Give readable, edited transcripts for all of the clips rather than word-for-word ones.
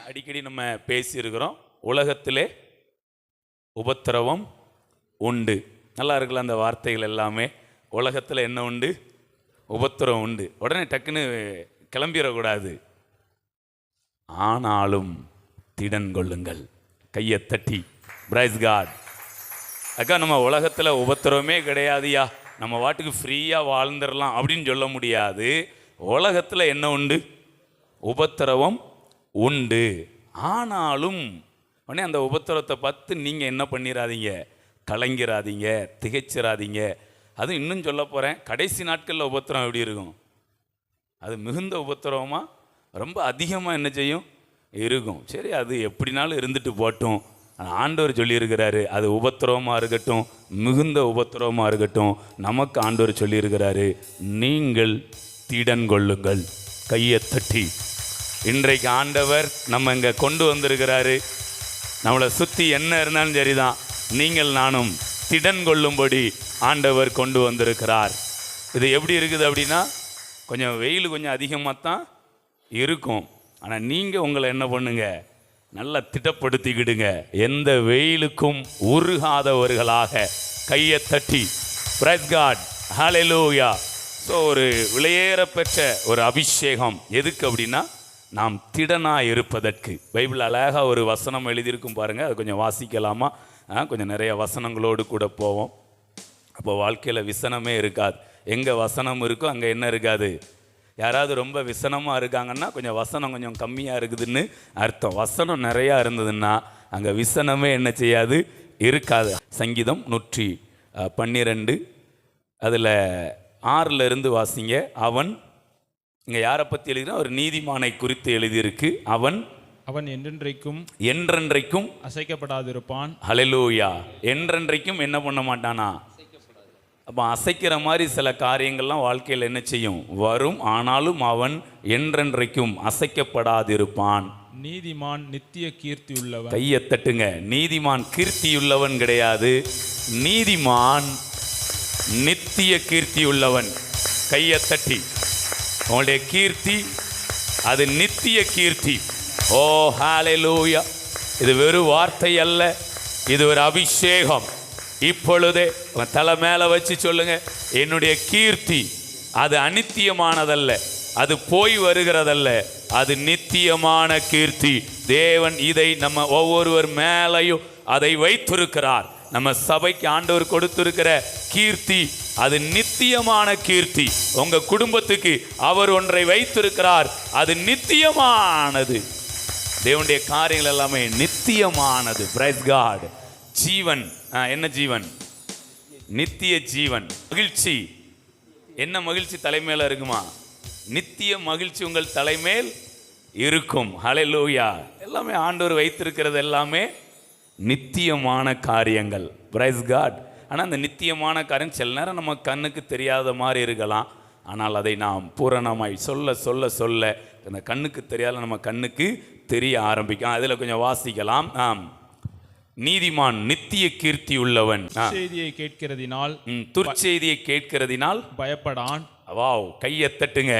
அடிக்கடி நம்ம பேசியிருக்கிறோம். உலகத்திலே உபத்திரவம் உண்டு. நல்லா இருக்குல்ல அந்த வார்த்தைகள் எல்லாமே. உலகத்தில் என்ன உண்டு? உபத்திரவம் உண்டு. உடனே டக்குன்னு கிளம்பிடக்கூடாது. ஆனாலும் திடன் கொள்ளுங்கள். கையை தட்டி பிரைஸ் காட். அக்கா, நம்ம உலகத்தில் உபத்திரவமே கிடையாதுயா, நம்ம வாட்டுக்கு ஃப்ரீயாக வாழ்ந்துடலாம் அப்படின்னு சொல்ல முடியாது. உலகத்தில் என்ன உண்டு? உபத்திரவம் உண்டு. ஆனாலும் உடனே அந்த உபத்திரவத்தை பார்த்து நீங்கள் என்ன பண்ணிடாதீங்க, கலங்கிறாதீங்க, திகைச்சிடாதீங்க. அது இன்னும் சொல்ல போகிறேன், கடைசி நாட்களில் உபத்திரம் எப்படி இருக்கும்? அது மிகுந்த உபத்திரவமாக ரொம்ப அதிகமாக என்ன செய்யும்? இருக்கும். சரி, அது எப்படினாலும் இருந்துட்டு போட்டும். ஆண்டவர் சொல்லியிருக்கிறாரு, அது உபத்திரவமாக இருக்கட்டும், மிகுந்த உபத்திரவமாக இருக்கட்டும், நமக்கு ஆண்டவர் சொல்லியிருக்கிறாரு, நீங்கள் திடன் கொள்ளுங்கள். கையை தட்டி இன்றைக்கு ஆண்டவர் நம்ம இங்கே கொண்டு வந்திருக்கிறாரு. நம்மளை சுற்றி என்ன இருந்தாலும் சரிதான், நீங்கள் நானும் திடன் கொள்ளும்படி ஆண்டவர் கொண்டு வந்திருக்கிறார். இது எப்படி இருக்குது அப்படின்னா, கொஞ்சம் வெயில் கொஞ்சம் அதிகமாக தான் இருக்கும். ஆனால் நீங்கள் உங்களை என்ன பண்ணுங்க, நல்லா திட்டப்படுத்திக்கிடுங்க. எந்த வெயிலுக்கும் உருகாதவர்களாக கையை தட்டி பிரைஸ் காட், ஹல்லேலூயா. ஸோ ஒரு விலையேற பெற்ற ஒரு அபிஷேகம் எதுக்கு அப்படின்னா, நாம் திடனாக இருப்பதற்கு. பைபிள் அழகாக ஒரு வசனம் எழுதியிருக்கும் பாருங்கள், அது கொஞ்சம் வாசிக்கலாமா? கொஞ்சம் நிறைய வசனங்களோடு கூட போவோம். அப்போ வாழ்க்கையில் விசனமே இருக்காது. எங்கே வசனம் இருக்கோ அங்கே என்ன இருக்காது? யாராவது ரொம்ப விசனமாக இருக்காங்கன்னா கொஞ்சம் வசனம் கொஞ்சம் கம்மியாக இருக்குதுன்னு அர்த்தம். வசனம் நிறையா இருந்ததுன்னா அங்கே விசனமே என்ன செய்யாது? இருக்காது. சங்கீதம் 112 அதில் 6 வாசிங்க. அவன், இங்கே யாரை பற்றி எழுதினா, ஒரு நீதிமானை குறித்து எழுதியிருக்கு. அவன் என்றென்றைக்கும் அசைக்கப்படாதிருப்பான். ஹல்லேலூயா. என்றென்றைக்கும் என்ன பண்ண மாட்டானா? அப்போ அசைக்கிற மாதிரி சில காரியங்கள்லாம் வாழ்க்கையில் என்ன செய்யும்? வரும். ஆனாலும் அவன் என்றென்றைக்கும் அசைக்கப்படாதிருப்பான். நீதிமான் நித்திய கீர்த்தி உள்ளவன். கையை தட்டுங்க. நீதிமான் கீர்த்தியுள்ளவன் கிடையாது, நீதிமான் நித்திய கீர்த்தியுள்ளவன். கையை தட்டி உங்களுடைய கீர்த்தி அது நித்திய கீர்த்தி. ஓ ஹல்லேலூயா. இது வெறும் வார்த்தை அல்ல, இது ஒரு அபிஷேகம். இப்பொழுதே தலை மேலே வச்சு சொல்லுங்க, என்னுடைய கீர்த்தி அது அநித்தியமானதல்ல, அது போய் வருகிறதல்ல, அது நித்தியமான கீர்த்தி. தேவன் இதை நம்ம ஒவ்வொருவர் மேலையும் அதை வைத்திருக்கிறார். நம்ம சபைக்கு ஆண்டவர் கொடுத்திருக்கிற கீர்த்தி அது நித்தியமான கீர்த்தி. உங்க குடும்பத்துக்கு அவர் ஒன்றை வைத்திருக்கிறார், அது நித்தியமானது. தேவனுடைய காரியங்கள் எல்லாமே நித்தியமானது. Price God. ஜீவன், என்ன ஜீவன்? நித்திய ஜீவன். மகிழ்ச்சி, என்ன மகிழ்ச்சி தலைமையில இருக்குமா? நித்திய மகிழ்ச்சி உங்கள் தலைமேல் இருக்கும். ஹல்லேலூயா. எல்லாமே ஆண்டவர் வைத்திருக்கிறது எல்லாமே நித்தியமான காரியங்கள். Praise God. ஆனால் அந்த நித்தியமான காரியம் சில நேரம் நம்ம கண்ணுக்கு தெரியாத மாதிரி இருக்கலாம். ஆனால் அதை நாம் பூரணமாய் சொல்ல சொல்ல சொல்ல அந்த கண்ணுக்கு தெரியாத நம்ம கண்ணுக்கு தெரிய ஆரம்பிக்கும். அதில் கொஞ்சம் வாசிக்கலாம். நீதிமான் நித்திய கீர்த்தி உள்ளவன். செய்தியை கேட்கிறதினால், துர்ச்செய்தியை கேட்கிறதினால் பயப்படான். வாவ், கையை தட்டுங்க.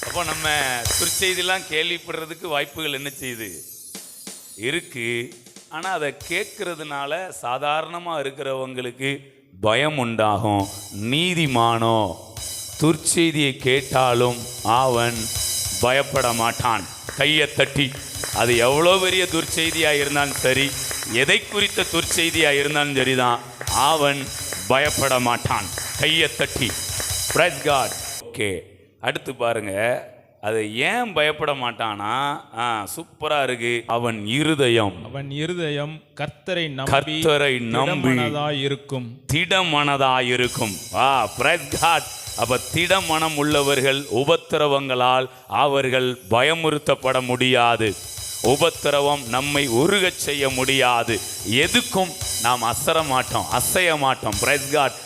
அப்போ நம்ம துர்ச்செய்திலாம் கேள்விப்படுறதுக்கு வாய்ப்புகள் என்ன செய்யுது? இருக்கு. ஆனால் அதை கேட்கறதுனால சாதாரணமாக இருக்கிறவங்களுக்கு பயம் உண்டாகும். நீதிமானோ துர்ச்செய்தியை கேட்டாலும் அவன் பயப்பட மாட்டான். கையை தட்டி, அது எவ்வளோ பெரிய துர்ச்செய்தியாக இருந்தாலும் சரி, எதை குறித்த துர்ச்செய்தியாக இருந்தாலும் சரிதான், அவன் பயப்பட மாட்டான். கையை தட்டி பிரைஸ் காட். ஓகே, அடுத்து பாருங்க, அது ஏன் பயப்பட மாட்டானா? சூப்பரா இருக்கு. அவன் இருதயம் கர்த்தரை நம்பி இருக்கும், திடமனதாயிருக்கும். Price God. அப்ப திடமனம் உள்ளவர்கள் உபத்திரவங்களால் அவர்கள் பயமுறுத்தப்பட முடியாது. உபத்திரவம் நம்மை உருகச் செய்ய முடியாது. எதுக்கும் நாம் அசைய மாட்டோம். Praise God.